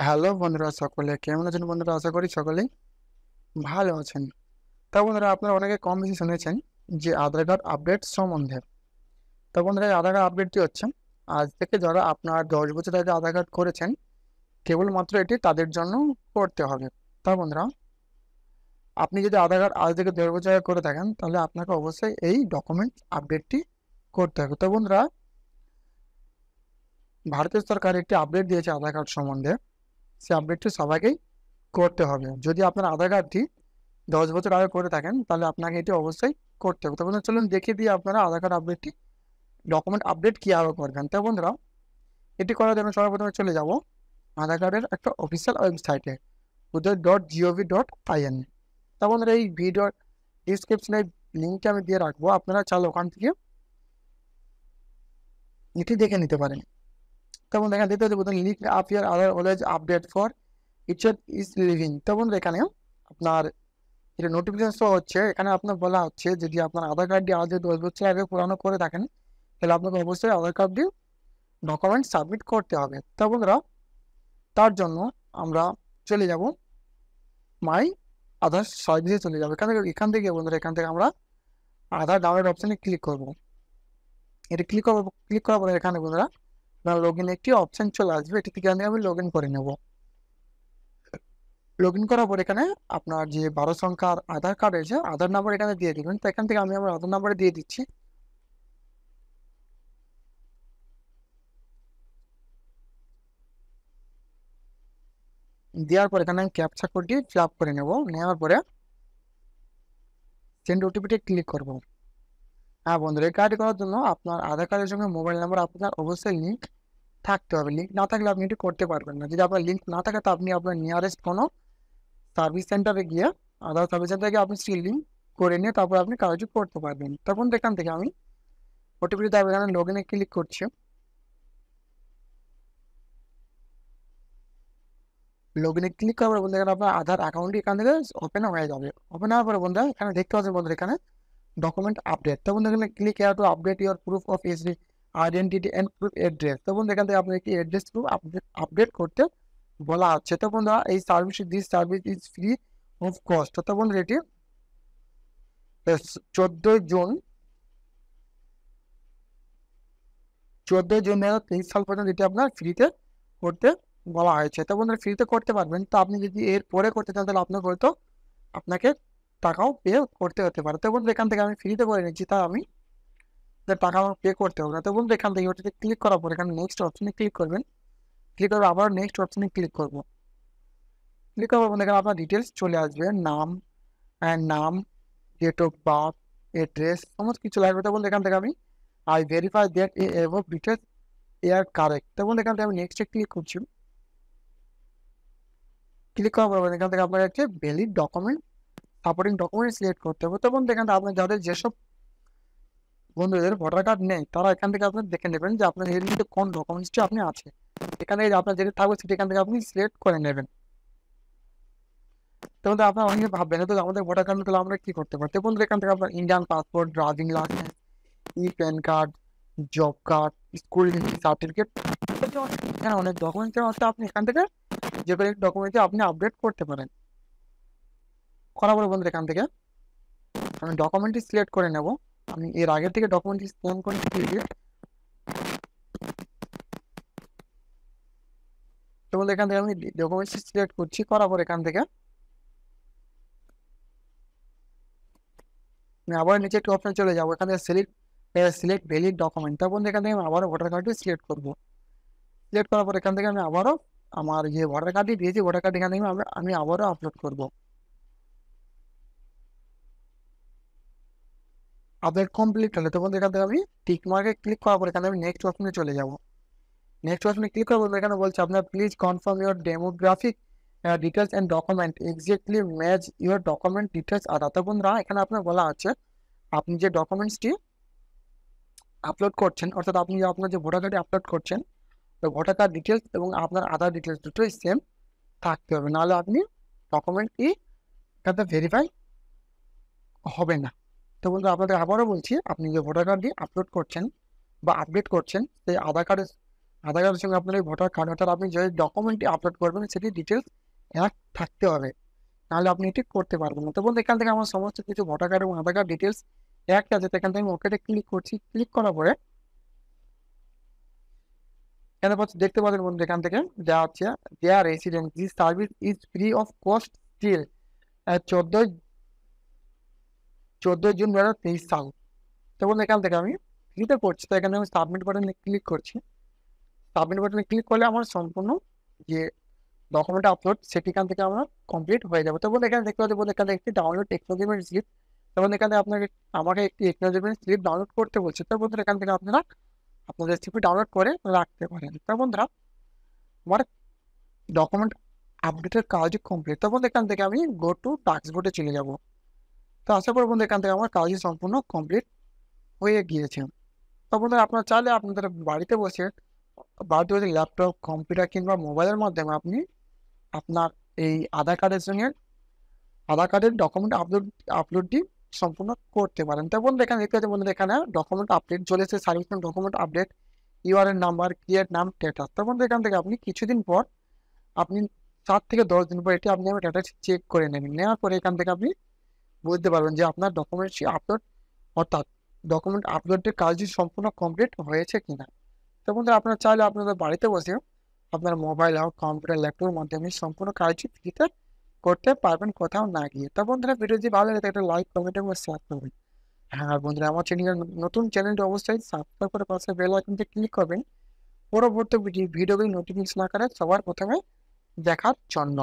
Hello বন্ধুরা, সকলে কেমন আছেন? বন্ধুরা, আশা করি সকলেই ভালো আছেন। তা বন্ধুরা, আপনারা অনেকে কম বেশি শুনেছেন যে আধার কার্ড আপডেট সম্বন্ধে। তা বন্ধুরা, এই আধার কার্ড আপডেটটি হচ্ছে আজ থেকে যারা আপনার 10 বছর আগে আধার কার্ড করেছেন, কেবলমাত্র এটি তাদের জন্য করতে হবে। তা বন্ধুরা, আপনি যদি আধার কার্ড আজ থেকে 1.5 বছর আগে করে থাকেন, তাহলে আপনাকে অবশ্যই এই ডকুমেন্ট আপডেটটি করতে হবে। তো বন্ধুরা, ভারতের সরকার একটি আপডেট দিয়েছে আধার কার্ড সম্বন্ধে। সেই আপডেটটি সবাইকেই করতে হবে। যদি আপনার আধার কার্ডটি 10 বছর আগে করে থাকেন, তাহলে আপনাকে এটি অবশ্যই করতে হবে। তো বন্ধুরা, চলুন দেখিয়ে দিয়ে আপনারা আধার কার্ড আপডেটটি ডকুমেন্ট আপডেট কীভাবে করবেন। তো বন্ধুরা, এটি করার জন্য সর্বপ্রথমে চলে যাব আধার কার্ডের একটা অফিসিয়াল ওয়েবসাইটে, uday.gov.in। তা বন্ধুরা, এই ভিডিও ডিসক্রিপশনে লিঙ্কটা আমি দিয়ে রাখবো, আপনারা চাইলে ওখান থেকে এটি দেখে নিতে পারেন। তো বন্ধুরা, এখানে দেখতে হচ্ছে link up your Aadhaar always update for each is living. তো বন্ধুরা, এখানে আপনার এটা নোটিফিকেশন শো হচ্ছে। এখানে আপনার বলা হচ্ছে, যদি আপনার আধার কার্ডটি আজ 10 বছর আগে পুরানো করে থাকেন, তাহলে আপনাকে অবশ্যই আধার কার্ডটি ডকুমেন্ট সাবমিট করতে হবে। তো বন্ধুরা, তার জন্য আমরা চলে যাব মাই আধার সার্ভিসে চলে যাবো। এখান থেকে বন্ধুরা, এখান থেকে আমরা আধার ডাউনলোড অপশানে ক্লিক করব। এটা ক্লিক করার পরে এখানে বন্ধুরা লগ ইন একটি অপশান চলে আসবে। এটি থেকে আমি লগ ইন করে নেব। লগ ইন করার পর এখানে আপনার যে 12 সংখ্যার আধার কার্ড রয়েছে, আধার নাম্বার এখানে দিয়ে দিবেন। তো এখান থেকে আমি আমার আধার নাম্বারে দিয়ে দিচ্ছি। দেওয়ার পর এখানে আমি ক্যাপচা কোডটি ফিল আপ করে নেওয়ার পরে সেন্ড ওটিপিতে ক্লিক করব। হ্যাঁ বন্ধুরা, এই কার্ডটি করার জন্য আপনার আধার কার্ডের সঙ্গে মোবাইল নাম্বার আপনার অবশ্যই লিঙ্ক থাকতে হবে। লিঙ্ক না থাকলে আপনি এটি করতে পারবেন না। যদি আপনার লিঙ্ক না থাকে, তো আপনি আপনার নিয়ারেস্ট কোনো সার্ভিস সেন্টারে গিয়ে আধার সার্ভিস সেন্টারে গিয়ে আপনি সেই লিঙ্ক করে নিয়ে তারপর আপনি কাজটি করতে পারবেন। তখন এখান থেকে আমি ওটিপি দেওয়ার এখানে লগ ইনে ক্লিক করছি। লগ ইনে ক্লিক করার পর বন্ধু, এখানে আপনার আধার অ্যাকাউন্টটি এখান থেকে ওপেন হয়ে যাবে। ওপেন হওয়ার পরে বন্ধুরা, এখানে দেখতে পাচ্ছেন বন্ধুরা, এখানে ডকুমেন্ট আপডেট। তো বন্ধু, এখানে click here to update your proof of identity and proof address. তো বন্ধু, এখান থেকে আপনার একটি অ্যাড্রেস প্রুফ আপডেট করতে বলা হচ্ছে। তো বন্ধুরা, এই this service is free of cost. তো বন্ধু, এটি 14 জুন 2023 সাল পর্যন্ত এটি আপনার ফ্রিতে করতে বলা হয়েছে। তো বন্ধুরা, ফ্রিতে করতে পারবেন। তো আপনি যদি এর পরে করতে চান, তাহলে আপনাকে হয়তো আপনাকে টাকাও পে করতে হতে পারে। তো বন্ধু, এখান থেকে আমি ফ্রিতে করে নিচ্ছি, তাই আমি টাকা আমার পে করতে হবে না। তো বন্ধু, এখান থেকে ওটাতে ক্লিক করার পর এখানে নেক্সট অপশনে ক্লিক করবেন। ক্লিক করে আবার নেক্সট অপশনে ক্লিক করব। ক্লিক করার পর এখানে আপনার ডিটেলস চলে আসবে, নাম, ডেট অফ বার্থ, অ্যাড্রেস, সমস্ত কিছু লাগবে। তো বন্ধু, এখান থেকে আমি I verify that above details are correct. তো বন্ধু, এখান থেকে আমি নেক্সটে ক্লিক করছি। ক্লিক করার পর এখান থেকে আপনার হচ্ছে valid document supporting document select করতে হবে। তো বন্ধু, এখান থেকে আপনার যাদের যেসব বন্ধুদের ভোটার কার্ড নেই, তারা এখান থেকে আপনার দেখে নেবেন যে আপনার এর মধ্যে কোন ডকুমেন্টসটি আপনি আছে। এখানে আপনার যেটা থাকবে সেটা এখান থেকে আপনি সিলেক্ট করে নেবেন। তো বন্ধু, আপনার অনেকে ভাববেন তো আমাদের ভোটার কার্ড নিয়ে আমরা কি করতে পারি। তো বন্ধু, এখান থেকে আপনার Indian passport, driving licence, pan card, job card, school certificate, এখানে অনেক ডকুমেন্টস আছে। আপনি এখান থেকে যে কোনো ডকুমেন্টে আপনি আপডেট করতে পারেন। করার পরে বন্ধু, এখান থেকে আমি ডকুমেন্টটি সিলেক্ট করে নেব। আমি এর আগে থেকে ডকুমেন্টটি স্ক্যান করে দিয়ে, তো বন্ধু, এখান থেকে আমি ডকুমেন্টটি সিলেক্ট করছি। করার পর এখান থেকে আমি আবার নিচে একটি অপশন চলে যাবো। এখান থেকে সিলেক্ট ভ্যালিড ডকুমেন্ট। তার বন্ধু, এখান থেকে আমি আবারও ভোটার কার্ডটি সিলেক্ট করবো। সিলেক্ট করার পর এখান থেকে আমি আবারও আমার যে ভোটার কার্ডটি দিয়েছি, ভোটার কার্ড এখান থেকে আমি আবারও আপলোড করবো। আপডেট কমপ্লিট হলে তো বন্ধু, এখান থেকে আমি টিক মার্কে ক্লিক করার পর এখানে আমি নেক্সট অপশনে চলে যাবো। নেক্সট অপশনে ক্লিক করবো। এখানে বলছে আপনার please confirm your demographic details and document exactly match your document details Aadhaar. তো বন্ধুরা, এখানে আপনার বলা আছে আপনি যে ডকুমেন্টসটি আপলোড করছেন, অর্থাৎ আপনি আপনার যে ভোটার কার্ডে আপলোড করছেন, তো ভোটার কার্ড ডিটেলস এবং আপনার আধার ডিটেলস দুটোই সেম থাকতে হবে, নাহলে আপনি ডকুমেন্টটি এখানে ভেরিফাই হবে না। তো বন্ধু, আপনাদের আবারও বলছি, আপনি যে ভোটার কার্ডটি আপলোড করছেন বা আপডেট করছেন, সেই আধার কার্ডের আধার কার্ডের সঙ্গে আপনার এই ভোটার কার্ড, অর্থাৎ আপনি যে ডকুমেন্টটি আপলোড করবেন সেটি ডিটেলস এক থাকতে হবে, নাহলে আপনি এটি করতে পারবেন না। তো বন্ধু এখান থেকে আমার সমস্ত কিছু ভোটার কার্ড এবং আধার কার্ড ডিটেলস এক আছে, তো এখান থেকে আমি ওকেতে ক্লিক করছি। ক্লিক করার পরে এখানে দেখতে পাচ্ছেন বন্ধু এখান থেকে দেওয়া হচ্ছে there resident this service is free of cost still 14 June 2023 সাল। তো বন্ধু এখান থেকে আমি ফ্রিতে করছি, তো এখানে আমি সাবমিট বাটনে ক্লিক করছি। সাবমিট বাটনে ক্লিক করলে আমার সম্পূর্ণ যে ডকুমেন্ট আপলোড সেটি এখান থেকে আমার কমপ্লিট হয়ে যাবে। তো বন্ধু এখানে দেখতে পাচ্ছি বন্ধু এখানে একটি ডাউনলোড একনলেজমেন্ট স্লিপ, তখন এখানে আমাকে একটি একনলেজমেন্ট স্লিপ ডাউনলোড করতে বলছে। তো বন্ধুরা এখান থেকে আপনারা আপনাদের স্লিপটি ডাউনলোড করে রাখতে পারেন। তো বন্ধুরা আমার ডকুমেন্ট আপডেটের কাজই কমপ্লিট। তো বন্ধু এখান থেকে আমি গো টু টাস্কবোর্ডে চলে যাব। তো আশা করি বন্ধু এখান থেকে আমার কাজই সম্পূর্ণ কমপ্লিট হয়ে গিয়েছে। তো বন্ধুরা আপনারা চাইলে আপনাদের বাড়িতে বসে ল্যাপটপ, কম্পিউটার কিংবা মোবাইলের মাধ্যমে আপনি আপনার এই আধার কার্ডের ডকুমেন্ট আপলোডটি সম্পূর্ণ করতে পারেন। তো বন্ধু এখানে দেখতে পাচ্ছেন বন্ধু এখানে ডকুমেন্ট আপডেট চলে এসেছে, service document update, URN number, create নাম, স্ট্যাটাস। তো বন্ধু এখান থেকে আপনি কিছুদিন পর আপনি 7 থেকে 10 দিন পর এটি আপনি আমার ডাটা চেক করে নেবেন। নেওয়ার পরে এখান থেকে আপনি বুঝতে পারবেন যে আপনার ডকুমেন্টটি আপলোড, অর্থাৎ ডকুমেন্ট আপলোডের কাজটি সম্পূর্ণ কমপ্লিট হয়েছে কিনা। তো বন্ধু আপনারা চাইলে আপনাদের বাড়িতে বসে আপনার মোবাইল হোক, কম্পিউটার, ল্যাপটপের মাধ্যমে সম্পূর্ণ কাজটি ফ্রিতে করতে পারবেন কোথাও না গিয়ে। তো বন্ধুরা ভিডিও যদি ভালো লাগে একটা লাইক, কমেন্ট এবং শেয়ার করবেন। হ্যাঁ বন্ধুরা আমার নতুন চ্যানেলটি অবশ্যই সাবস্ক্রাইব করে পাশে বেল আইকনটি ক্লিক করবেন পরবর্তী ভিডিওগুলি নোটিফিকেশন আকারে সবার প্রথমে দেখার জন্য।